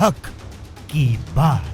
हक की बात।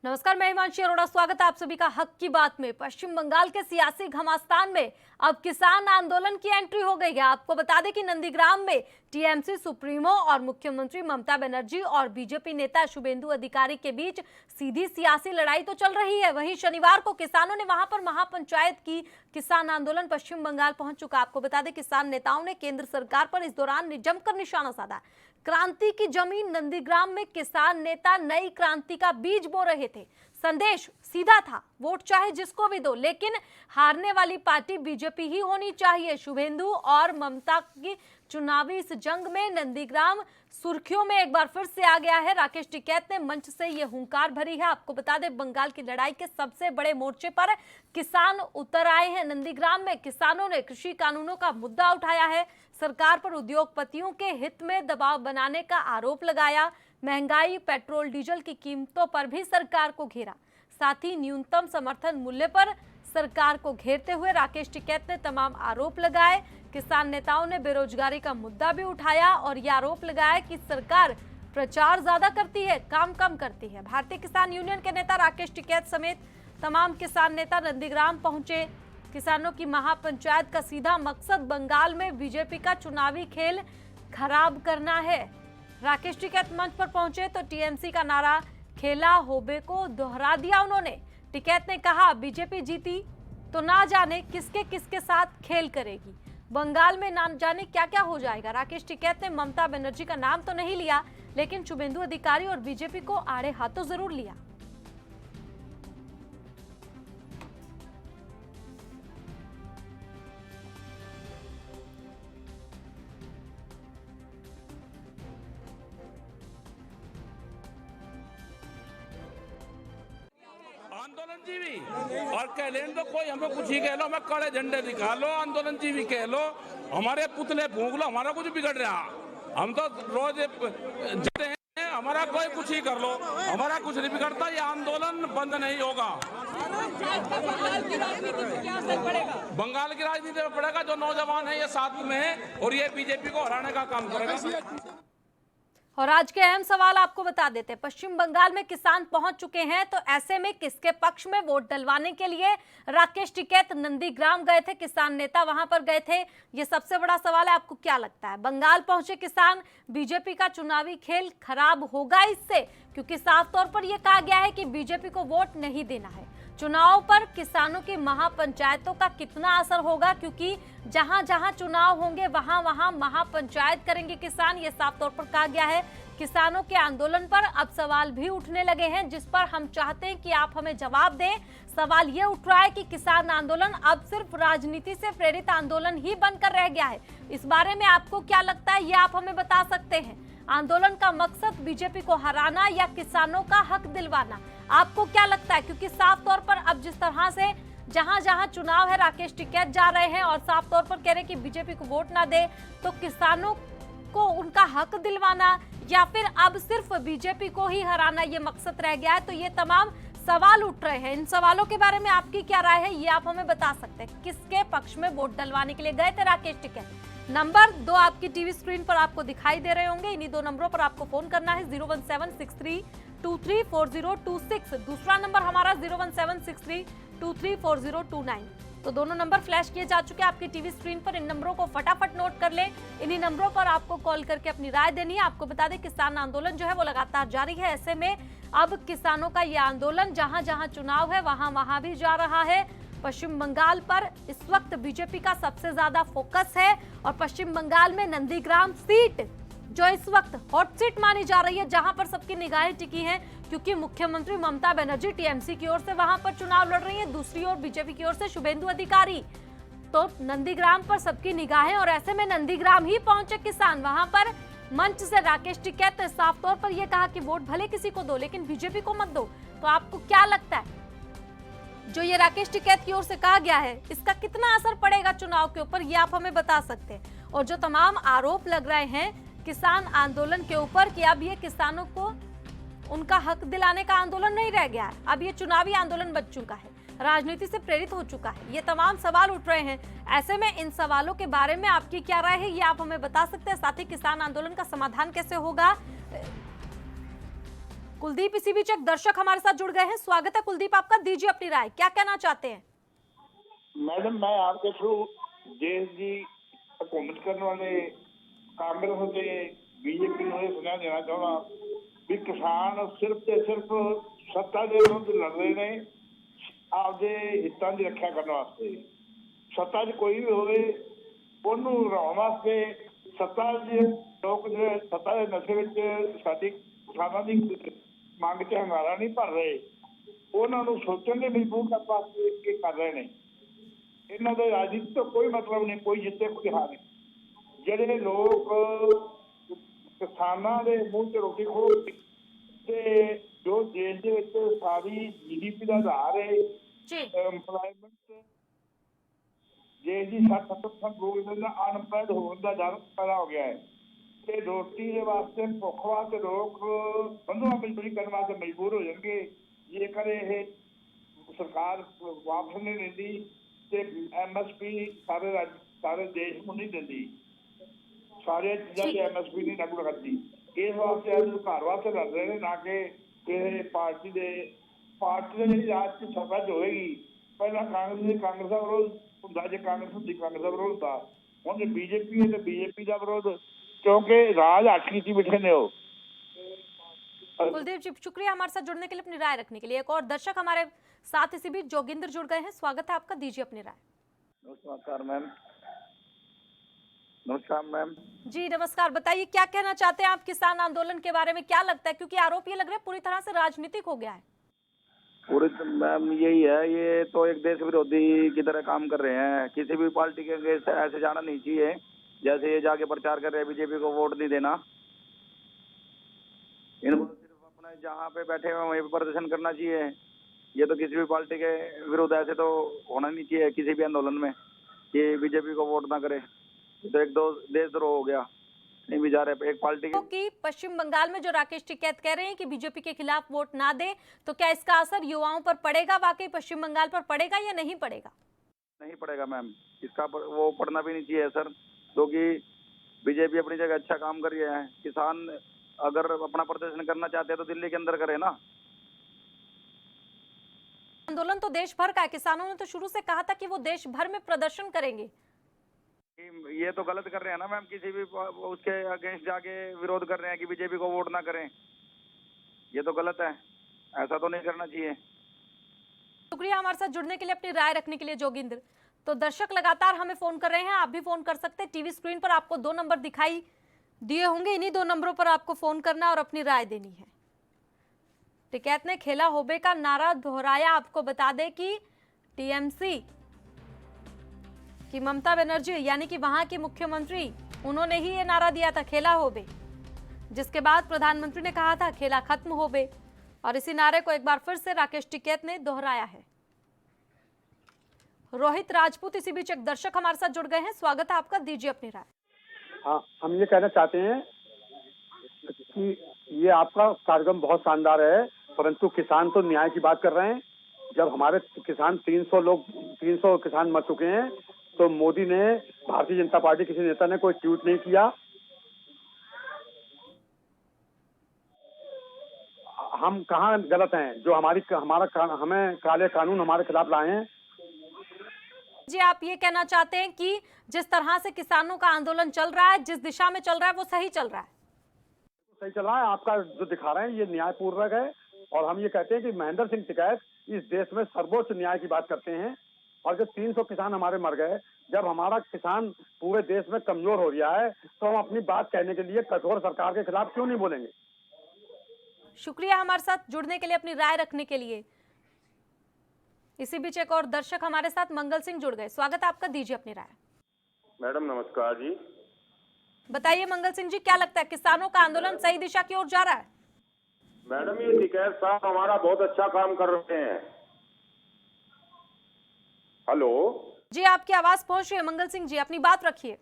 नमस्कार, मैं हिमांशी अरोड़ा, स्वागत है आप सभी का हक की बात में। पश्चिम बंगाल के सियासी घमासान में अब किसान आंदोलन की एंट्री हो गई है। आपको बता दें कि नंदीग्राम में टीएमसी सुप्रीमो और मुख्यमंत्री ममता बनर्जी और बीजेपी नेता शुभेंदु अधिकारी के बीच सीधी सियासी लड़ाई तो चल रही है। वहीं शनिवार को किसानों ने वहां पर महापंचायत की। किसान आंदोलन पश्चिम बंगाल पहुंच चुका। आपको बता दें किसान नेताओं ने केंद्र सरकार पर इस दौरान जमकर निशाना साधा। क्रांति की जमीन नंदीग्राम में किसान नेता नई क्रांति का बीज बो रहे थे। संदेश सीधा था, वोट चाहे जिसको भी दो, लेकिन हारने वाली पार्टी बीजेपी ही होनी चाहिए। शुभेंदु और ममता की चुनावी इस जंग में नंदीग्राम सुर्खियों में एक बार फिर से आ गया है। राकेश टिकैत ने मंच से ये हुंकार भरी है। आपको बता दें बंगाल की लड़ाई के सबसे बड़े मोर्चे पर किसान उतर आए हैं। नंदीग्राम में किसानों ने कृषि कानूनों का मुद्दा उठाया है। सरकार पर उद्योगपतियों के हित में दबाव बनाने का आरोप लगाया। महंगाई, पेट्रोल डीजल की कीमतों पर भी सरकार को घेरा। साथ ही न्यूनतम समर्थन मूल्य पर सरकार को घेरते हुए राकेश टिकैत ने तमाम आरोप लगाए। किसान नेताओं ने बेरोजगारी का मुद्दा भी उठाया और यह आरोप लगाया कि सरकार प्रचार ज्यादा करती है, काम कम करती है। भारतीय किसान यूनियन के नेता राकेश टिकैत समेत तमाम किसान नेता नंदीग्राम पहुंचे। किसानों की महापंचायत का सीधा मकसद बंगाल में बीजेपी का चुनावी खेल खराब करना है। राकेश टिकैत मंच पर पहुंचे तो टीएमसी का नारा खेला होबे को दोहरा दिया उन्होंने। टिकैत ने कहा बीजेपी जीती तो ना जाने किसके किसके साथ खेल करेगी, बंगाल में ना जाने क्या क्या हो जाएगा। राकेश टिकैत ने ममता बनर्जी का नाम तो नहीं लिया, लेकिन शुभेंदु अधिकारी और बीजेपी को आड़े हाथों जरूर लिया। आंदोलन जीवी और कह लें तो कोई हमें कुछ ही कह लो, हमें कड़े झंडे दिखा लो, आंदोलन जीवी कह लो, हमारे पुतले फूंक लो, हमारा कुछ बिगड़ रहा। हम तो रोज जीते हैं, हमारा कोई कुछ ही कर लो, हमारा कुछ नहीं बिगड़ता। ये आंदोलन बंद नहीं होगा। बंगाल की राजनीति में पड़ेगा। जो नौजवान है ये साथ में है और ये बीजेपी को हराने का काम करेगा। और आज के अहम सवाल आपको बता देते हैं। पश्चिम बंगाल में किसान पहुंच चुके हैं, तो ऐसे में किसके पक्ष में वोट डलवाने के लिए राकेश टिकैत नंदीग्राम गए थे, किसान नेता वहां पर गए थे? ये सबसे बड़ा सवाल है। आपको क्या लगता है, बंगाल पहुंचे किसान, बीजेपी का चुनावी खेल खराब होगा इससे? क्योंकि साफ तौर पर यह कहा गया है कि बीजेपी को वोट नहीं देना है। चुनाव पर किसानों की महापंचायतों का कितना असर होगा, क्योंकि जहां जहां चुनाव होंगे वहां वहां महापंचायत करेंगे किसान, ये साफ तौर पर कहा गया है। किसानों के आंदोलन पर अब सवाल भी उठने लगे हैं, जिस पर हम चाहते हैं कि आप हमें जवाब दें। सवाल ये उठ रहा है कि किसान आंदोलन अब सिर्फ राजनीति से प्रेरित आंदोलन ही बनकर रह गया है। इस बारे में आपको क्या लगता है, ये आप हमें बता सकते हैं। आंदोलन का मकसद बीजेपी को हराना या किसानों का हक दिलवाना, आपको क्या लगता है? क्योंकि साफ तौर पर अब जिस तरह से जहां जहां चुनाव है राकेश टिकैत जा रहे हैं और साफ तौर पर कह रहे हैं कि बीजेपी को वोट ना दे, तो किसानों को उनका हक दिलवाना या फिर अब सिर्फ बीजेपी को ही हराना ये मकसद रह गया है? तो ये तमाम सवाल उठ रहे हैं। इन सवालों के बारे में आपकी क्या राय है, ये आप हमें बता सकते हैं। किसके पक्ष में वोट डलवाने के लिए गए थे राकेश टिकैत? नंबर 2 आपकी टीवी स्क्रीन पर आपको दिखाई दे रहे होंगे। इन्हीं 2 नंबरों पर आपको फोन करना है, 01763234026। दूसरा नंबर हमारा 01763234029। तो दोनों नंबर फ्लैश किए जा चुके हैं आपकी टीवी स्क्रीन पर। इन नंबरों को फटाफट नोट कर लें। इन्हीं नंबरों पर आपको कॉल करके अपनी राय देनी है। आपको बता दें किसान आंदोलन जो है वो लगातार जारी है। ऐसे में अब किसानों का ये आंदोलन जहां जहां चुनाव है वहां वहां भी जा रहा है। पश्चिम बंगाल पर इस वक्त बीजेपी का सबसे ज्यादा फोकस है और पश्चिम बंगाल में नंदीग्राम सीट जो इस वक्त हॉट सीट मानी जा रही है, जहां पर सबकी निगाहें टिकी हैं, क्योंकि मुख्यमंत्री ममता बनर्जी टीएमसी की ओर से वहां पर चुनाव लड़ रही है, दूसरी ओर बीजेपी की ओर से शुभेंदु अधिकारी। तो नंदीग्राम पर सबकी निगाहें और ऐसे में नंदीग्राम ही पहुंचे किसान। वहां पर मंच से राकेश टिकैत ने साफ तौर पर यह कहा कि वोट भले किसी को दो लेकिन बीजेपी को मत दो। तो आपको क्या लगता है, जो ये राकेश टिकैत की ओर से कहा गया है, इसका कितना असर पड़ेगा चुनाव के ऊपर, ये आप हमें बता सकते हैं? और जो तमाम आरोप लग रहे हैं किसान आंदोलन के ऊपर कि अब ये किसानों को उनका हक दिलाने का आंदोलन नहीं रह गया है, अब ये चुनावी आंदोलन बन चुका है। राजनीति से प्रेरित हो चुका है? ये तमाम सवाल उठ रहे हैं। ऐसे में इन सवालों के बारे में आपकी क्या राय है, ये आप हमें बता सकते हैं। साथ ही किसान आंदोलन का समाधान कैसे होगा? कुलदीप इसी बीच एक दर्शक हमारे साथ जुड़ गए हैं। स्वागत है कुलदीप आपका, दीजिए अपनी राय, क्या कहना चाहते हैं? मैडम, मैं आपके थ्रू देश की हुकूमत करने वाले कांग्रेस होते बीजेपी ਨੂੰ ਸੁਣਾ ਦੇਣਾ ਚਾਹੁੰਦਾ ਵੀ ਕਿਸਾਨ ਸਿਰਫ ਤੇ ਸਿਰਫ ਸੱਤਾ ਦੇ ਵਿਰੁੱਧ ਲੜ ਰਹੇ ਨੇ ਆਪਦੇ ਹਿੱਤਾਂ ਦੀ ਰੱਖਿਆ ਕਰਨ ਵਾਸਤੇ। ਸੱਤਾ 'ਚ ਕੋਈ ਵੀ ਹੋਵੇ ਉਹਨੂੰ ਹਰਾਉਣ ਵਾਸਤੇ ਸੱਤਾ ਦੇ ਲੋਕ ਜਿਹੜੇ ਸੱਤਾ ਦੇ ਨਸ਼ੇ ਵਿੱਚ ਸਾਡੀ ਕਿਸਾਨਾਂ ਦੀ ਮੰਗ 'ਚ ਹੰਗਾਰਾ ਨਹੀਂ ਭਰ ਰਹੇ, ਉਹਨਾਂ ਨੂੰ ਸੋਚਣ ਦੇ ਮਜਬੂਰ ਕਰਨ ਵਾਸਤੇ ਇਹ ਕਰ ਰਹੇ ਨੇ। ਇਹਨਾਂ ਦੇ ਰਾਜਨੀਤੀ ਤੋਂ ਕੋਈ ਮਤਲਬ ਨਹੀਂ, ਕੋਈ ਜਿੱਤੇ ਕੋਈ ਹਾਰੇ। ਜਿਹੜੇ ਲੋਕ ਕਿਸਾਨਾਂ ਦੇ ਮੂੰਹ 'ਚ ਰੋਟੀ ਖੋ ਤੇ ਜੋ ਦੇਸ਼ ਦੇ ਵਿੱਚ ਸਾਰੀ GDP ਦਾ ਆਧਾਰ ਹੈ ਐਮਪਲਾਇਮੈਂਟ, ਦੇਸ਼ ਦੀ 60-70% ਲੋਕ ਇਹਨਾਂ ਦਾ ਅਨਪੈਡ ਹੋਣ ਦਾ ਡਰ ਪੈਦਾ ਹੋ ਗਿਆ ਹੈ ਤੇ ਰੋਟੀ ਦੇ ਵਾਸਤੇ ਭੁੱਖ ਵਾਸਤੇ ਲੋਕ ਬੰਦੋਆਂ ਮਜ਼ਦੂਰੀ ਕਰਨ ਵਾਸਤੇ ਮਜਬੂਰ ਹੋ ਜਾਣਗੇ ਜੇਕਰ ਇਹ ਸਰਕਾਰ ਵਾਪਸ ਨਹੀਂ ਲੈਂਦੀ ਤੇ MSP ਸਾਰੇ ਦੇਸ਼ ਨੂੰ ਨਹੀਂ ਦਿੰਦੀ, ਸਾਰੇ ਚੀਜ਼ਾਂ ਤੇ MSP ਨਹੀਂ ਲਾਗੂ ਕਰਦੀ। ਇਸ ਵਾਸਤੇ ਅੱਜ ਘਰ ਵਾਸਤੇ ਲੜ ਰਹੇ ਨੇ, ਨਾ ਕਿ ਕਿਸੇ ਪਾਰਟੀ ਦੇ ਜਿਹੜੀ ਰਾਜ 'ਚ ਸਭਾ 'ਚ ਹੋਏਗੀ। ਪਹਿਲਾਂ ਕਾਂਗਰਸ ਦਾ ਵਿਰੋਧ ਹੁੰਦਾ, ਜੇ ਕਾਂਗਰਸ ਹੁੰਦੀ ਕਾਂਗਰਸ ਦਾ ਵਿਰੋਧ ਹੁੰਦਾ। ਹੁਣ ਜੇ BJP ਹੈ ਤੇ BJP ਦਾ ਵਿਰੋਧ, क्योंकि राज आटकी बैठे ने हो। कुलदीप जी शुक्रिया हमारे साथ जुड़ने के लिए, अपनी राय रखने के लिए। एक और दर्शक हमारे साथ इसी बीच जोगिंदर जुड़ गए हैं, स्वागत है आपका, दीजिए अपनी राय। नमस्कार मैम। नमस्कार मैम जी नमस्कार, बताइए क्या कहना चाहते हैं आप किसान आंदोलन के बारे में? क्या लगता है, क्योंकि आरोप ये लग रहा है पूरी तरह से राजनीतिक हो गया है? पूरी मैम यही है, ये तो एक देश विरोधी की तरह काम कर रहे हैं। किसी भी पार्टी के अगेंस्ट ऐसे जाना नहीं चाहिए। जैसे ये जाके प्रचार कर रहे हैं बीजेपी को वोट नहीं देना, इनको सिर्फ अपने जहाँ पे बैठे हुए वहीं पे प्रदर्शन करना चाहिए। ये तो किसी भी पार्टी के विरुद्ध ऐसे तो होना नहीं चाहिए किसी भी आंदोलन में कि बीजेपी को वोट ना करे। तो एक दो देशद्रोह हो गया, नहीं भी जा रहे एक पार्टी कि पश्चिम बंगाल में जो राकेश टिकैत कह रहे हैं कि बीजेपी के खिलाफ वोट ना दे, तो क्या इसका असर युवाओं पर पड़ेगा? वाकई पश्चिम बंगाल पर पड़ेगा या नहीं पड़ेगा? नहीं पड़ेगा मैम, इसका वो पड़ना भी नहीं चाहिए सर, क्योंकि बीजेपी अपनी जगह अच्छा काम कर रही है। किसान अगर अपना प्रदर्शन करना चाहते हैं तो दिल्ली के अंदर करे ना। आंदोलन तो देश भर का है, किसानों ने तो शुरू से कहा था कि वो देश भर में प्रदर्शन करेंगे। ये तो गलत कर रहे हैं ना मैम, किसी भी उसके अगेंस्ट जाके विरोध कर रहे हैं कि बीजेपी को वोट ना करें, ये तो गलत है, ऐसा तो नहीं करना चाहिए। शुक्रिया हमारे साथ जुड़ने के लिए, अपनी राय रखने के लिए जोगिंदर। तो दर्शक लगातार हमें फोन कर रहे हैं, आप भी फोन कर सकते हैं। टीवी स्क्रीन पर आपको 2 नंबर दिखाई दिए होंगे, इन्हीं 2 नंबरों पर आपको फोन करना और अपनी राय देनी है। टिकैत ने खेला होबे का नारा दोहराया। आपको बता दें कि TMC की ममता बनर्जी यानी कि वहां की मुख्यमंत्री, उन्होंने ही ये नारा दिया था खेला होबे, जिसके बाद प्रधानमंत्री ने कहा था खेला खत्म होबे, और इसी नारे को एक बार फिर से राकेश टिकैत ने दोहराया है। रोहित राजपूत इसी बीच एक दर्शक हमारे साथ जुड़ गए हैं, स्वागत है आपका, दीजिए अपनी राय। हाँ, हम ये कहना चाहते हैं कि ये आपका कार्यक्रम बहुत शानदार है, परंतु किसान तो न्याय की बात कर रहे हैं। जब हमारे किसान 300 किसान मर चुके हैं, तो मोदी ने, भारतीय जनता पार्टी किसी नेता ने कोई ट्वीट नहीं किया। हम कहाँ गलत हैं जो हमें काले कानून हमारे खिलाफ लाए हैं? जी आप ये कहना चाहते हैं कि जिस तरह से किसानों का आंदोलन चल रहा है, जिस दिशा में चल रहा है, वो सही चल रहा है? सही चल रहा है, आपका जो दिखा रहे हैं ये न्यायपूर्वक है। और हम ये कहते हैं कि महेंद्र सिंह टिकैत इस देश में सर्वोच्च न्याय की बात करते हैं। और जब 300 किसान हमारे मर गए, जब हमारा किसान पूरे देश में कमजोर हो रहा है, तो हम अपनी बात कहने के लिए कठोर सरकार के खिलाफ क्यों नहीं बोलेंगे? शुक्रिया हमारे साथ जुड़ने के लिए, अपनी राय रखने के लिए। इसी बीच एक और दर्शक हमारे साथ मंगल सिंह जुड़ गए, स्वागत है आपका, दीजिए अपनी राय। मैडम नमस्कार जी। बताइए मंगल सिंह जी, क्या लगता है किसानों का आंदोलन सही दिशा की ओर जा रहा है? मैडम ये टिकैत साहब हमारा बहुत अच्छा काम कर रहे हैं। हेलो जी, आपकी आवाज पहुंच रही है मंगल सिंह जी, अपनी बात रखिए।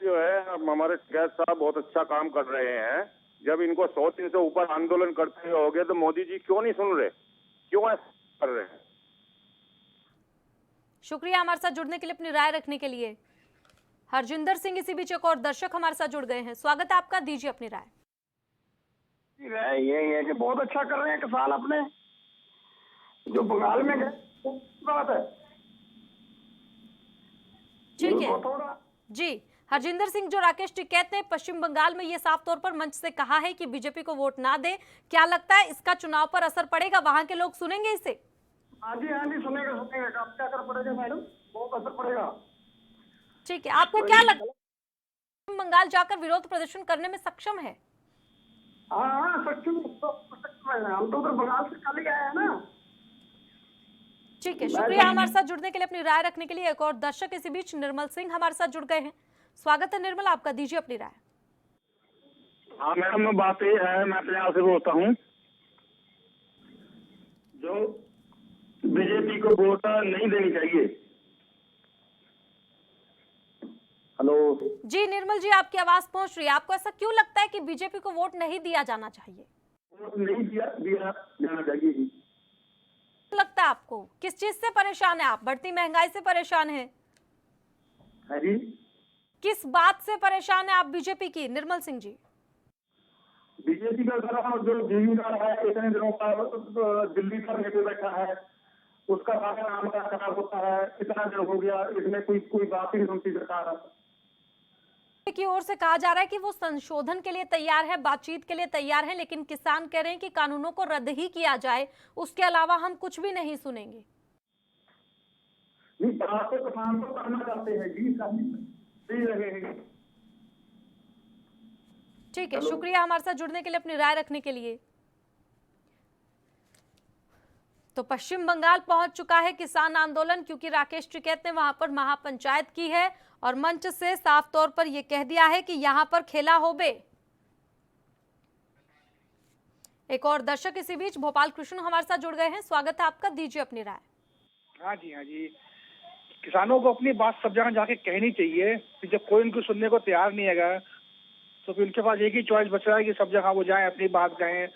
जो है हमारे टिकैत साहब बहुत अच्छा काम कर रहे हैं। जब इनको 100 दिन से ऊपर आंदोलन करते होगे तो मोदी जी क्यों नहीं सुन रहे, क्यों ऐसा कर रहे हैं? शुक्रिया हमारे साथ जुड़ने के लिए, अपनी राय रखने के लिए। हरजिंदर सिंह इसी बीच एक और दर्शक हमारे साथ जुड़ गए हैं। स्वागत है आपका, दीजिए अपनी राय। राय यही है कि बहुत अच्छा कर रहे हैं किसान अपने, जो बंगाल में गए बात है। ठीक है जी। हरजिंदर सिंह, जो राकेश टिकैत ने पश्चिम बंगाल में ये साफ तौर पर मंच से कहा है कि बीजेपी को वोट ना दे, क्या लगता है इसका चुनाव पर असर पड़ेगा? वहां के लोग सुनेंगे इसे? हाँ जी सुनेगा। अब क्या असर पड़ेगा मैडम? बहुत असर पड़ेगा। ठीक है, आपको क्या लगता है पश्चिम बंगाल जाकर विरोध प्रदर्शन करने में सक्षम है? हाँ सक्षम है। हम तो उधर बंगाल से खाली आए हैं ना। ठीक है, शुक्रिया हमारे साथ जुड़ने के लिए, अपनी राय रखने के लिए। एक और दर्शक इसी बीच निर्मल सिंह हमारे साथ जुड़ गए हैं। स्वागत है निर्मल, आपका, दीजिए अपनी राय। हाँ मैडम, बात ये है, मैं पंजाब से बोलता हूँ। जो बीजेपी को वोट नहीं देनी चाहिए। हेलो जी निर्मल जी, आपकी आवाज पहुंच रही है। आपको ऐसा क्यों लगता है कि बीजेपी को वोट नहीं दिया जाना चाहिए? वोट नहीं दिया जाना चाहिए जी। लगता है आपको किस चीज से परेशान है आप? बढ़ती महंगाई से परेशान है? है जी। किस बात से परेशान है आप बीजेपी की, निर्मल सिंह जी? बीजेपी का जो जमींदार है, इतने दिनों का दिल्ली पर लेके बैठा है, उसका नाम का खराब होता है। इतना दिन हो गया, इसमें कोई बात ही नहीं सुनती सरकार। की ओर से कहा जा रहा है कि वो संशोधन के लिए तैयार है, बातचीत के लिए तैयार है, लेकिन किसान कह रहे हैं कि कानूनों को रद्द ही किया जाए, उसके अलावा हम कुछ भी नहीं सुनेंगे। नहीं, बात तो किसान को करना चाहते हैं जी, सही रहे हैं। ठीक है, शुक्रिया हमारे साथ जुड़ने के लिए, अपनी राय रखने के लिए। तो पश्चिम बंगाल पहुंच चुका है किसान आंदोलन, क्योंकि राकेश टिकैत ने वहां पर महापंचायत की है और मंच से साफ तौर पर यह कह दिया है कि यहां पर खेला होबे। एक और दर्शक इसी बीच भोपाल कृष्ण हमारे साथ जुड़ गए हैं। स्वागत है आपका, दीजिए अपनी राय। हाँ जी, किसानों को अपनी बात सब जगह जाके कहनी चाहिए। जब कोई उनको सुनने को तैयार नहीं है तो फिर उनके पास एक ही चॉइस बच रहा है कि सब जगह वो जाएं, अपनी बात कहें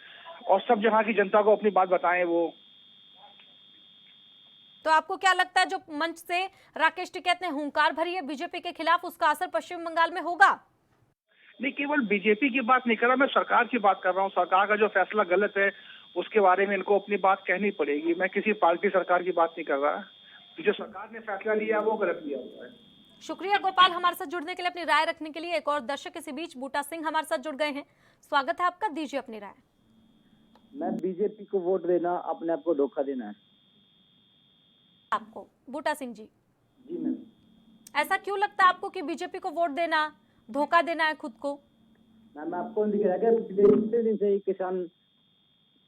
और सब जगह की जनता को अपनी बात बताएं वो। तो आपको क्या लगता है जो मंच से राकेश टिकैत ने हुंकार भरी है बीजेपी के खिलाफ, उसका असर पश्चिम बंगाल में होगा? नहीं, केवल बीजेपी की बात नहीं कर रहा मैं, सरकार की बात कर रहा हूँ। सरकार का जो फैसला गलत है उसके बारे में इनको अपनी बात कहनी पड़ेगी। मैं किसी पार्टी सरकार की बात नहीं कर रहा। जो सरकार ने फैसला लिया वो गलत लिया हुआ है। शुक्रिया गोपाल हमारे साथ जुड़ने के लिए, अपनी राय रखने के लिए। एक और दर्शक इसी बीच बूटा सिंह हमारे साथ जुड़ गए हैं। स्वागत है आपका, दीजिए अपनी राय। मैं बीजेपी को वोट देना अपने आप को धोखा देना है। आपको बूटा सिंह जी जी मैम, ऐसा क्यों लगता है आपको कि बीजेपी को वोट देना धोखा देना है खुद को? मैम आपको दिख रहा है पिछले दिन से ही किसान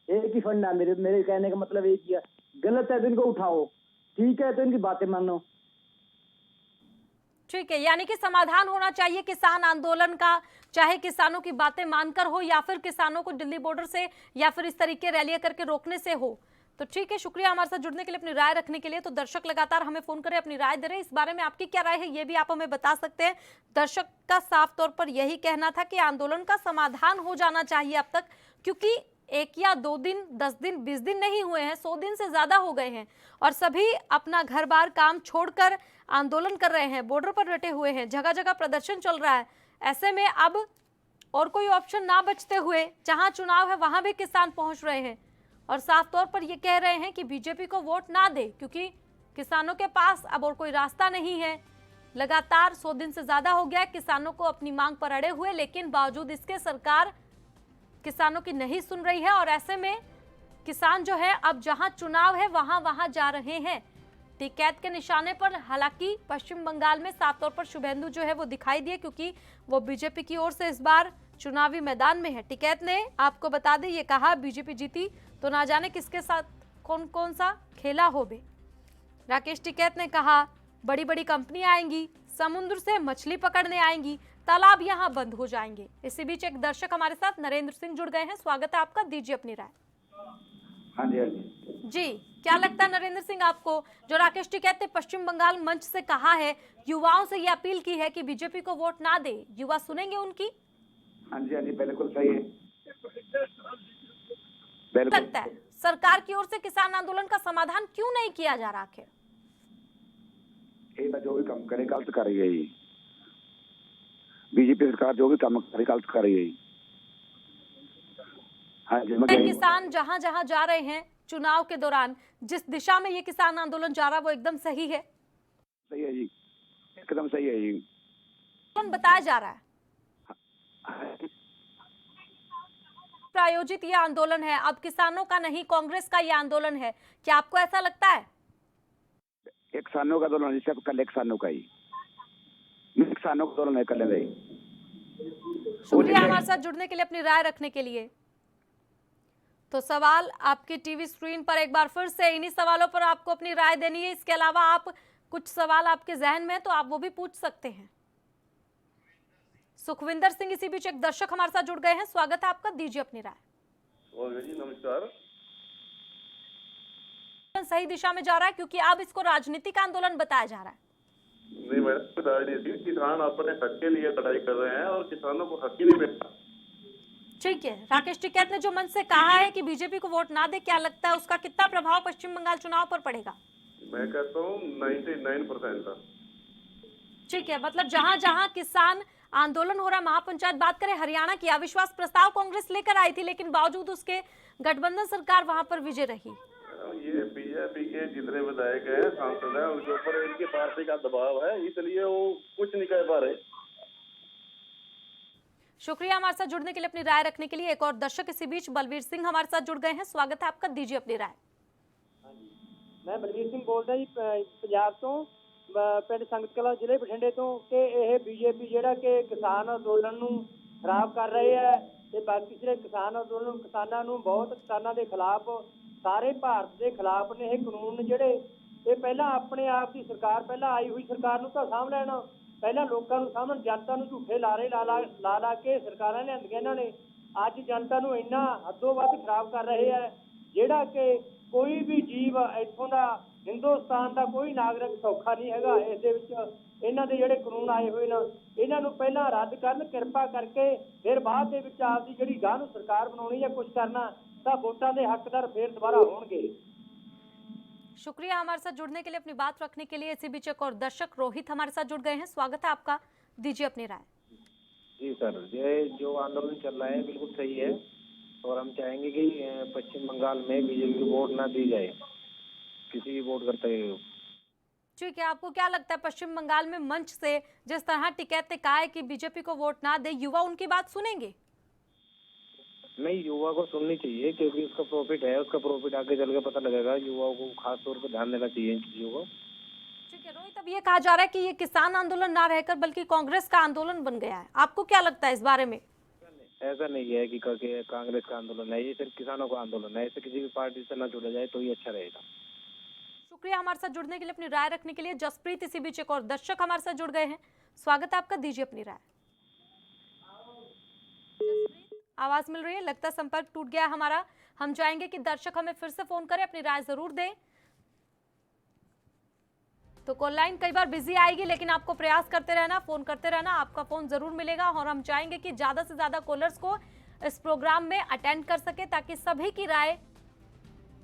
एक ही फंडा, मेरे कहने का मतलब एक ही है, गलत है तो इनको उठाओ, ठीक है तो इनकी बातें मानो। ठीक है, यानी कि समाधान होना चाहिए किसान आंदोलन का, चाहे किसानों की बातें मानकर हो या फिर किसानों को दिल्ली बॉर्डर से या फिर इस तरीके रैलियां करके रोकने से हो। तो ठीक है, शुक्रिया हमारे साथ जुड़ने के लिए, अपनी राय रखने के लिए। तो दर्शक लगातार हमें फोन करें, अपनी राय दे रहे हैं। इस बारे में आपकी क्या राय है ये भी आप हमें बता सकते हैं। दर्शक का साफ तौर पर यही कहना था कि आंदोलन का समाधान हो जाना चाहिए अब तक, क्योंकि 1 या 2 दिन, 10 दिन, 20 दिन नहीं हुए हैं, 100 दिन से ज्यादा हो गए हैं और सभी अपना घर बार काम छोड़कर आंदोलन कर रहे हैं, बॉर्डर पर डटे हुए हैं, जगह जगह प्रदर्शन चल रहा है। ऐसे में अब और कोई ऑप्शन ना बचते हुए जहां चुनाव है वहां भी किसान पहुंच रहे हैं और साफ तौर पर ये कह रहे हैं कि बीजेपी को वोट ना दे, क्योंकि किसानों के पास अब और कोई रास्ता नहीं है। लगातार 100 दिन से ज्यादा हो गया किसानों को अपनी मांग पर अड़े हुए, लेकिन बावजूद इसके सरकार किसानों की नहीं सुन रही है और ऐसे में किसान जो है अब जहां चुनाव है वहां जा रहे हैं टिकैत के निशाने पर। हालांकि पश्चिम बंगाल में साफ तौर पर शुभेंदु जो है वो दिखाई दिए, क्योंकि वो बीजेपी की ओर से इस बार चुनावी मैदान में है। टिकैत ने, आपको बता दें, ये कहा बीजेपी जीती तो ना जाने किसके साथ कौन कौन सा खेला हो बे। राकेश टिकैत ने कहा बड़ी बड़ी कंपनियां आएंगी, समुद्र से मछली पकड़ने आएंगी, तालाब यहां बंद हो जाएंगे। इसी बीच एक दर्शक हमारे साथ नरेंद्र सिंह जुड़ गए हैं। स्वागत है आपका, दीजिए अपनी राय। हाँ जी जी, क्या लगता है नरेंद्र सिंह आपको, जो राकेश टिकैत ने पश्चिम बंगाल मंच से कहा है, युवाओं से ये अपील की है कि बीजेपी को वोट ना दे, युवा सुनेंगे उनकी? हाँ जी बिल्कुल सही है। लगता है सरकार की ओर से किसान आंदोलन का समाधान क्यों नहीं किया जा रहा? आखिर ये तो जो भी काम करे गलत कर रही है जी। बीजेपी सरकार जो भी काम करे गलत कर रही है जी। हाँ जी, मैं किसान जहां जहां जा रहे हैं चुनाव के दौरान, जिस दिशा में ये किसान आंदोलन जा रहा है वो एकदम सही है। सही है जी, एकदम सही है जी। कौन बताया जा रहा है? प्रायोजित ये आंदोलन है, अब किसानों का नहीं कांग्रेस का ये आंदोलन है, क्या आपको ऐसा लगता है? एक किसानों का आंदोलन है, कल एक किसानों का ही किसानों का आंदोलन है कल है। शुक्रिया हमारे साथ जुड़ने के लिए, अपनी राय रखने के लिए। तो सवाल आपकी टीवी स्क्रीन पर एक बार फिर से, इन्हीं सवालों पर आपको अपनी राय देनी है। इसके अलावा आप कुछ सवाल आपके जहन में तो आप वो भी पूछ सकते हैं। सुखविंदर सिंह इसी बीच एक दर्शक हमारे साथ जुड़ गए हैं, स्वागत है आपका, दीजिए अपनी राय। जी नमस्कार। सही दिशा में जा रहा है क्योंकि अब इसको राजनीतिक आंदोलन बताया जा रहा है। नहीं मैडम, राजनीति, किसान अपने हक के लिए लड़ाई कर रहे हैं और किसानों को हक ही नहीं मिलता। ठीक है, राकेश टिकैत ने जो मन से कहा है कि बीजेपी को वोट ना दे, क्या लगता है उसका कितना प्रभाव पश्चिम बंगाल चुनाव पर पड़ेगा? मैं कहता हूँ 99%। ठीक है, मतलब जहां जहां किसान आंदोलन हो रहा है, महापंचायत बात करें हरियाणा की, अविश्वास प्रस्ताव कांग्रेस लेकर आई थी लेकिन बावजूद उसके गठबंधन सरकार वहां पर विजय रही। ये बीजेपी के जितने विधायक हैं, सांसद हैं, उनके ऊपर इनकी पार्टी का दबाव है, इसलिए वो कुछ नहीं कह पा रहे। शुक्रिया हमारे साथ जुड़ने के लिए, अपनी राय रखने के लिए। एक और दर्शक इसी बीच बलवीर सिंह हमारे साथ जुड़ गए हैं, स्वागत है आपका, दीजिए अपनी राय। मैं बलवीर सिंह बोल रहा जी पंजाब तो ਪਿੰਡ ਸੰਗਤ ਕਲਾਂ ਜ਼ਿਲ੍ਹੇ ਬਠਿੰਡੇ ਤੋਂ ਕਿ ਇਹ ਬੀਜੇਪੀ ਜਿਹੜਾ ਕਿ ਕਿਸਾਨ ਅੰਦੋਲਨ ਨੂੰ ਖਰਾਬ ਕਰ ਰਹੇ ਹੈ ਤੇ ਬਾਕੀ ਜਿਹੜੇ ਕਿਸਾਨ ਅੰਦੋਲਨ ਕਿਸਾਨਾਂ ਨੂੰ ਬਹੁਤ ਕਿਸਾਨਾਂ ਦੇ ਖਿਲਾਫ ਸਾਰੇ ਭਾਰਤ ਦੇ ਖਿਲਾਫ ਨੇ ਇਹ ਕਾਨੂੰਨ ਜਿਹੜੇ ਇਹ ਪਹਿਲਾਂ ਆਪਣੇ ਆਪ ਦੀ ਸਰਕਾਰ ਪਹਿਲਾਂ ਆਈ ਹੋਈ ਸਰਕਾਰ ਨੂੰ ਤਾਂ ਸਾਂਭ ਲੈਣ, ਪਹਿਲਾਂ ਲੋਕਾਂ ਨੂੰ ਸਾਂਭਣ, ਜਨਤਾ ਨੂੰ ਝੂਠੇ ਲਾਰੇ ਲਾ ਕੇ ਸਰਕਾਰਾਂ ਲਿਆਂਦੀਆਂ ਇਹਨਾਂ ਨੇ। ਅੱਜ ਜਨਤਾ ਨੂੰ ਇੰਨਾ ਹੱਦੋਂ ਵੱਧ ਖਰਾਬ ਕਰ ਰਹੇ ਹੈ ਜਿਹੜਾ ਕਿ ਕੋਈ ਵੀ ਜੀਵ ਇੱਥੋਂ ਦਾ ਹਿੰਦੁਸਤਾਨ ਦਾ ਕੋਈ ਨਾਗਰਿਕ ਸੌਖਾ ਨਹੀਂ ਹੈਗਾ। ਇਸ ਦੇ ਵਿੱਚ ਇਹਨਾਂ ਦੇ ਜਿਹੜੇ ਕਾਨੂੰਨ ਆਏ ਹੋਏ ਨੇ ਇਹਨਾਂ ਨੂੰ ਪਹਿਲਾਂ ਰੱਦ ਕਰਨ ਕਿਰਪਾ ਕਰਕੇ, ਫਿਰ ਬਾਅਦ ਦੇ ਵਿੱਚ ਆਪਦੀ ਜਿਹੜੀ ਗਾਹ ਨੂੰ ਸਰਕਾਰ ਬਣਾਉਣੀ ਜਾਂ ਕੁਝ ਕਰਨਾ ਤਾਂ ਵੋਟਾਂ ਦੇ ਹੱਕਦਾਰ ਫਿਰ ਦੁਬਾਰਾ होंगे। शुक्रिया हमारे साथ जुड़ने के लिए, अपनी बात रखने के लिए। इसी बीच एक और दर्शक रोहित हमारे साथ जुड़ गए हैं, स्वागत है आपका, दीजिए अपनी राय। जी सर, ये जो आंदोलन चल रहा है बिल्कुल सही है और हम चाहेंगे कि पश्चिम बंगाल में बीजेपी को वोट ना दी जाए, किसी भी वोट करते हुए। ठीक है, आपको क्या लगता है पश्चिम बंगाल में मंच से जिस तरह टिकैत ने कहा है कि बीजेपी को वोट ना दे, युवा उनकी बात सुनेंगे? नहीं, युवा को सुननी चाहिए क्योंकि उसका प्रॉफिट है, उसका प्रॉफिट आगे चल के पता लगेगा। युवाओं को खास तौर पर ध्यान देना चाहिए इन चीजों को। ठीक है रोहित, अब ये कहा जा रहा है कि ये किसान आंदोलन ना रहकर बल्कि कांग्रेस का आंदोलन बन गया है, आपको क्या लगता है इस बारे में? ऐसा नहीं है कि कांग्रेस का आंदोलन है, ये सिर्फ किसानों का आंदोलन है। ऐसे किसी भी पार्टी से ना जुड़ा जाए तो ही अच्छा रहेगा। शुक्रिया हमारे साथ जुड़ने के लिए, अपनी राय रखने के लिए। जसप्रीत इसी बीच एक और दर्शक हमारे साथ जुड़ गए हैं, स्वागत है आपका, दीजिए अपनी राय। आवाज मिल रही है? लगता है संपर्क टूट गया हमारा। हम चाहेंगे कि दर्शक हमें फिर से फोन करें, अपनी राय जरूर दें। तो कॉल लाइन कई बार बिजी आएगी लेकिन आपको प्रयास करते रहना, फोन करते रहना, आपका फोन जरूर मिलेगा। और हम चाहेंगे कि ज्यादा से ज्यादा कॉलर्स को इस प्रोग्राम में अटेंड कर सके ताकि सभी की राय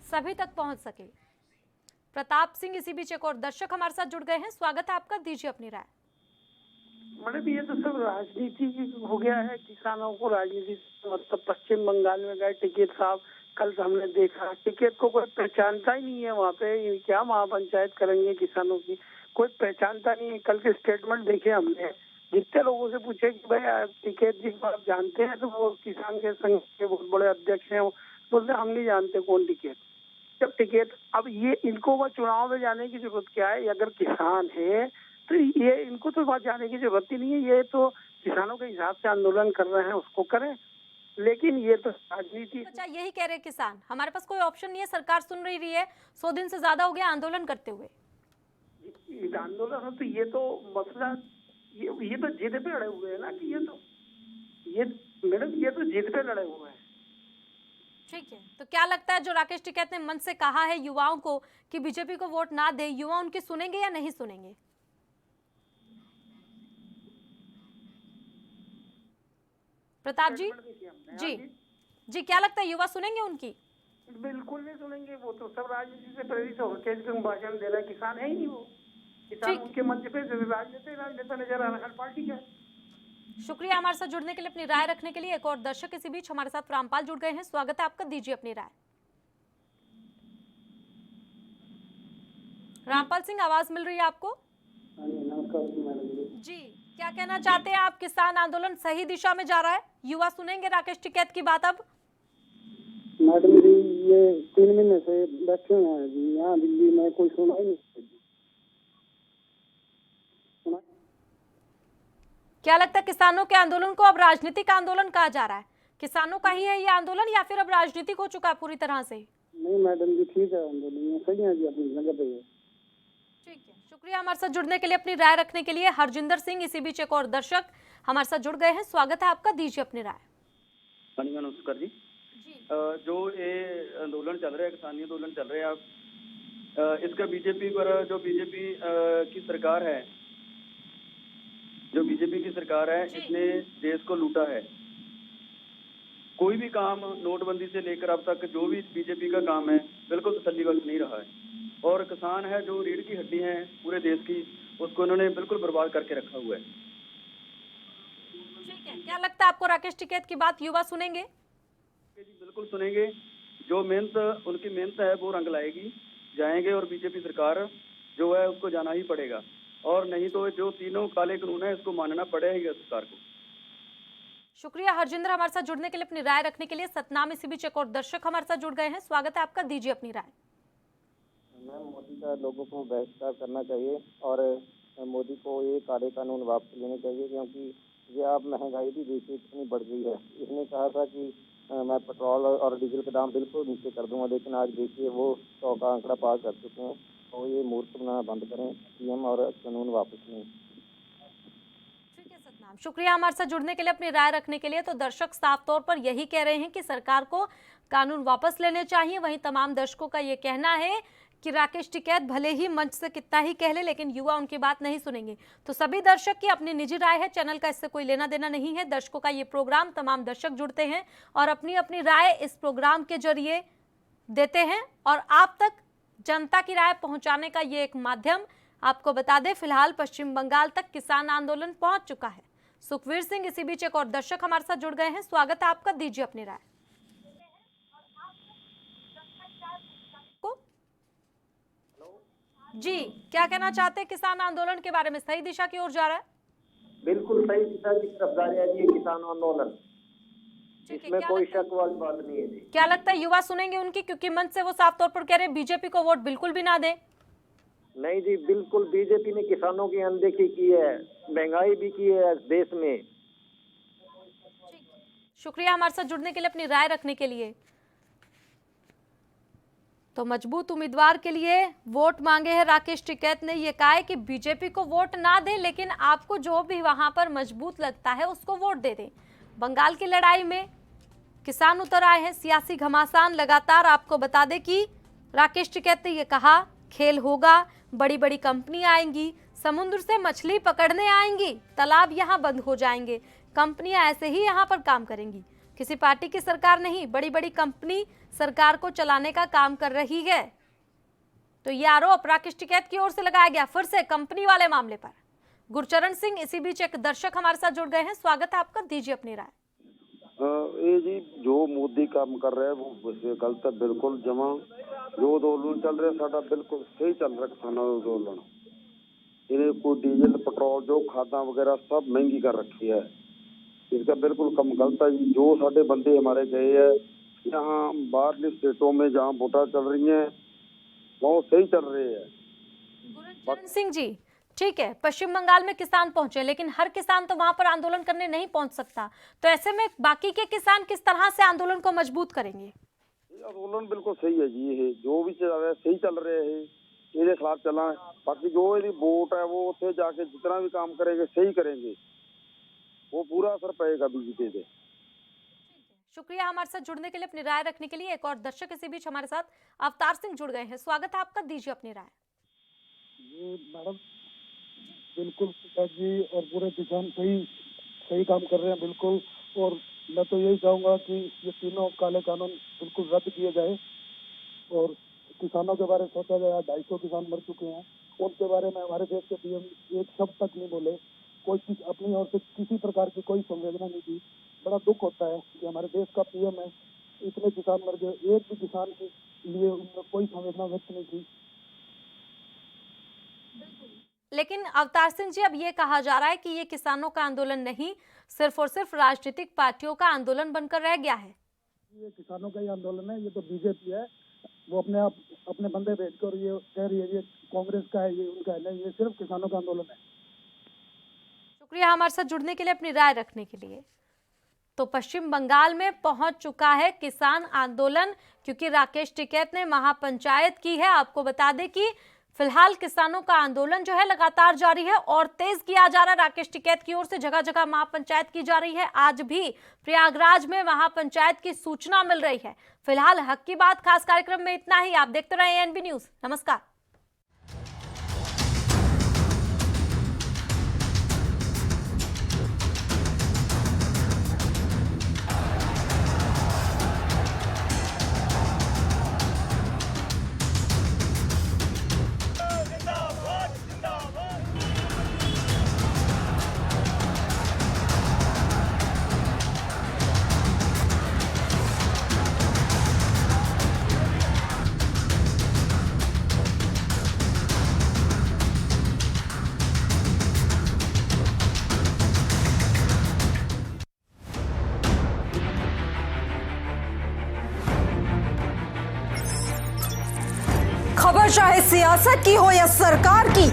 सभी तक पहुंच सके। प्रताप सिंह इसी बीच एक और दर्शक हमारे साथ जुड़ गए हैं, स्वागत है आपका, दीजिए अपनी राय। मैडम ये तो सब राजनीति हो गया है, किसानों को राजनीति मतलब पश्चिम बंगाल में गए टिकैत साहब, कल हमने देखा टिकैत को कोई पहचानता ही नहीं है वहाँ पे, क्या महापंचायत करेंगे किसानों की, कोई पहचानता नहीं है। कल के स्टेटमेंट देखे हमने, जितने लोगों से पूछे कि भाई टिकैत जी को आप जानते हैं, तो वो किसान के संघ के बहुत बड़े अध्यक्ष हैं, बोलते हम नहीं जानते कौन टिकैत। जब टिकैत, अब ये इनको वह चुनाव में जाने की जरूरत क्या है? अगर किसान है तो ये इनको तो वहाँ जाने की जरूरत ही नहीं है, ये तो किसानों के हिसाब से आंदोलन कर रहे हैं, उसको करें। लेकिन ये तो राजनीति। अच्छा, यही कह रहे किसान, हमारे पास कोई ऑप्शन नहीं है, सरकार सुन रही है, 100 दिन से ज्यादा हो गया आंदोलन करते हुए। आंदोलन है तो ये तो मसला, ये तो जिद पे अड़े हुए हैं ना, कि ये मैडम ये तो जिद पे लड़े हुए हैं। ठीक है, तो क्या लगता है जो राकेश टिकैत ने मन से कहा है युवाओं को कि बीजेपी को वोट ना दे, युवा उनकी सुनेंगे या नहीं सुनेंगे? प्रताप जी, जी क्या लगता है युवा सुनेंगे उनकी? बिल्कुल नहीं सुनेंगे, वो तो सब राजनीति से प्रेरित होकर भाषण दे रहे हैं, किसान है ही नहीं वो। किसान उनके मंच पे राजनेता नजर आ रहा है हर पार्टी का। शुक्रिया हमारे साथ जुड़ने के लिए, अपनी राय रखने के लिए। एक और दर्शक इसी बीच हमारे साथ रामपाल जुड़ गए हैं, स्वागत है आपका, दीजिए अपनी राय। रामपाल सिंह, आवाज मिल रही है आपको? जी, क्या कहना चाहते हैं आप? किसान आंदोलन सही दिशा में जा रहा है, युवा सुनेंगे राकेश टिकैत की बात अब? मैडम जी, ये 3 महीने से बैठे हैं जी यहाँ दिल्ली में, कोई सुना ही नहीं। क्या लगता है किसानों के आंदोलन को अब राजनीतिक आंदोलन कहा जा रहा है? किसानों का ही है ये आंदोलन या फिर अब राजनीतिक हो चुका है पूरी तरह से? नहीं मैडम जी, ठीक है, आंदोलन सही है जी, अपनी जगह पे है। ठीक है, शुक्रिया हमारे साथ जुड़ने के लिए, अपनी राय रखने के लिए। हरजिंदर सिंह इसी बीच एक और दर्शक हमारे साथ जुड़ गए हैं, स्वागत है आपका, दीजिए अपनी राय। नमस्कार जी। जो ये आंदोलन चल रहा है, किसानी आंदोलन चल रहा है, इसका बीजेपी पर, जो बीजेपी की सरकार है, जो बीजेपी की सरकार है, इसने देश को लूटा है। कोई भी काम नोटबंदी से लेकर अब तक जो भी बीजेपी का काम है बिल्कुल तसल्लीबख्श नहीं रहा है। और किसान है जो रीढ़ की हड्डी है पूरे देश की, उसको इन्होंने बिल्कुल बर्बाद करके रखा हुआ है। ठीक है, क्या लगता है आपको राकेश टिकैत की बात युवा सुनेंगे? बिल्कुल सुनेंगे, जो मेहनत उनकी मेहनत है वो रंग लाएगी, जाएंगे और बीजेपी सरकार जो है उसको जाना ही पड़ेगा, और नहीं तो जो तीनों काले कानून है इसको मानना पड़ेगा सरकार को। शुक्रिया हरजिंदर हमारे साथ जुड़ने के लिए, अपनी राय रखने के लिए। सतनाम इसी बीच एक और दर्शक हमारे साथ जुड़ गए हैं, स्वागत है आपका, दीजिए अपनी राय। मैम, मोदी का लोगों को बहिष्कार करना चाहिए और मोदी को ये काले कानून वापस लेने चाहिए, क्योंकि ये आप महंगाई भी देखिए कितनी बढ़ गई है। इसने कहा था कि मैं पेट्रोल और डीजल के दाम बिल्कुल नीचे कर दूंगा, लेकिन आज देखिए वो 100 का आंकड़ा पार कर चुके हैं। तो ये मूर्ख बनाना बंद करें सीएम और कानून वापस लें। ठीक है सतनाम, शुक्रिया हमारे साथ जुड़ने के लिए, अपनी राय रखने के लिए। तो दर्शक साफ तौर पर यही कह रहे हैं कि सरकार को कानून वापस लेने चाहिए। वहीं तमाम दर्शकों का ये कहना है कि राकेश टिकैत भले ही मंच से कितना ही कह ले, लेकिन युवा उनकी बात नहीं सुनेंगे। तो सभी दर्शक की अपनी निजी राय है, चैनल का इससे कोई लेना देना नहीं है। दर्शकों का ये प्रोग्राम, तमाम दर्शक जुड़ते हैं और अपनी अपनी राय इस प्रोग्राम के जरिए देते हैं और आप तक जनता की राय पहुंचाने का ये एक माध्यम। आपको बता दें, फिलहाल पश्चिम बंगाल तक किसान आंदोलन पहुंच चुका है। सुखवीर सिंह इसी बीच एक और दर्शक हमारे साथ जुड़ गए हैं, स्वागत है आपका, दीजिए अपनी राय। जी, क्या कहना चाहते हैं किसान आंदोलन के बारे में? सही दिशा की ओर जा रहा है? बिल्कुल सही दिशा की तरफ जा रहा है ये किसान आंदोलन, इसमें कोई शक वाली बात नहीं है जी। क्या लगता है युवा सुनेंगे उनकी, क्योंकि मंच से वो साफ तौर पर कह रहे हैं बीजेपी को वोट बिल्कुल भी ना दे? नहीं जी, बिल्कुल बीजेपी ने किसानों की अनदेखी की है, महंगाई भी की है देश में। शुक्रिया हमारे साथ जुड़ने के लिए, अपनी राय रखने के लिए। तो मजबूत उम्मीदवार के लिए वोट मांगे हैं राकेश टिकैत ने। ये कहा है कि बीजेपी को वोट ना दें, लेकिन आपको जो भी वहां पर मजबूत लगता है उसको वोट दे दें। बंगाल की लड़ाई में किसान उतर आए हैं, सियासी घमासान लगातार। आपको बता दें कि राकेश टिकैत ने यह कहा, खेल होगा, बड़ी बड़ी कंपनी आएंगी, समुद्र से मछली पकड़ने आएंगी, तालाब यहाँ बंद हो जाएंगे, कंपनियां ऐसे ही यहाँ पर काम करेंगी। किसी पार्टी की सरकार नहीं, बड़ी बड़ी कंपनी सरकार को चलाने का काम कर रही है। तो ये आरोप राकेश टिकैत की ओर से लगाया गया फिर से कंपनी वाले मामले पर। गुरचरण सिंह इसी बीच एक दर्शक हमारे साथ जुड़ गए हैं, स्वागत है आपका, दीजिए अपनी राय। ये जी जो मोदी काम कर रहे हैं वो गलत है बिल्कुल जमा। जो आंदोलन चल रहा है साडा बिल्कुल सही चल रहा है किसानों का आंदोलन। इन्हें कोई डीजल पेट्रोल जो खादा वगैरह सब महंगी कर रखी है, इसका बिल्कुल कम गलत है जी। जो साडे बंदे हमारे गए हैं यहाँ बाहरली स्टेटों में जहाँ वोटा चल रही हैं बहुत सही चल रहे हैं। गुरचरण सिंह जी, ठीक है, पश्चिम बंगाल में किसान पहुंचे, लेकिन हर किसान तो वहां पर आंदोलन करने नहीं पहुंच सकता। तो ऐसे में बाकी के किसान किस तरह से आंदोलन को मजबूत करेंगे? आंदोलन बिल्कुल सही है जी, ये जो भी चल रहा है सही चल रहे हैं, इसके खिलाफ चलना है। बाकी जो यदि वोट है वो उसे जाके जितना भी काम करेंगे सही करेंगे, वो पूरा असर पड़ेगा बीजेपी से। शुक्रिया हमारे साथ जुड़ने के लिए, अपनी राय रखने के लिए। एक और दर्शक इसी बीच हमारे साथ अवतार सिंह जुड़ गए हैं, स्वागत है आपका, दीजिए अपनी राय। मैडम बिल्कुल जी, और पूरे किसान सही काम कर रहे हैं बिल्कुल। और मैं तो यही चाहूंगा कि ये तीनों काले कानून बिल्कुल रद्द किए जाए और किसानों के बारे में सोचा जाए। 250 किसान मर चुके हैं उनके बारे में हमारे देश के पीएम एक शब्द तक नहीं बोले, कोई अपनी ओर से किसी प्रकार की कोई संवेदना नहीं दी। बड़ा दुख होता है कि हमारे देश का पीएम है, इतने किसान मर गए, एक भी किसान के लिए उन्होंने कोई संवेदना व्यक्त नहीं की। लेकिन अवतार सिंह जी, अब ये कहा जा रहा है कि ये किसानों का आंदोलन नहीं, सिर्फ और सिर्फ राजनीतिक पार्टियों का आंदोलन बनकर रह गया है। ये किसानों का ही आंदोलन है, ये तो बीजेपी है, वो अपने बंदे भेजकर ये कह रही है ये कांग्रेस का है, ये उनका है। नहीं, ये सिर्फ किसानों का आंदोलन है। शुक्रिया हमारे साथ जुड़ने के लिए, अपनी राय रखने के लिए। तो पश्चिम बंगाल में पहुंच चुका है किसान आंदोलन, क्योंकि राकेश टिकैत ने महापंचायत की है। आपको बता दें कि फिलहाल किसानों का आंदोलन जो है लगातार जारी है और तेज किया जा रहा है। राकेश टिकैत की ओर से जगह जगह महापंचायत की जा रही है। आज भी प्रयागराज में महापंचायत की सूचना मिल रही है। फिलहाल हक की बात खास कार्यक्रम में इतना ही। आप देखते रहे एएनबी न्यूज। नमस्कार। खबर चाहे सियासत की हो या सरकार की,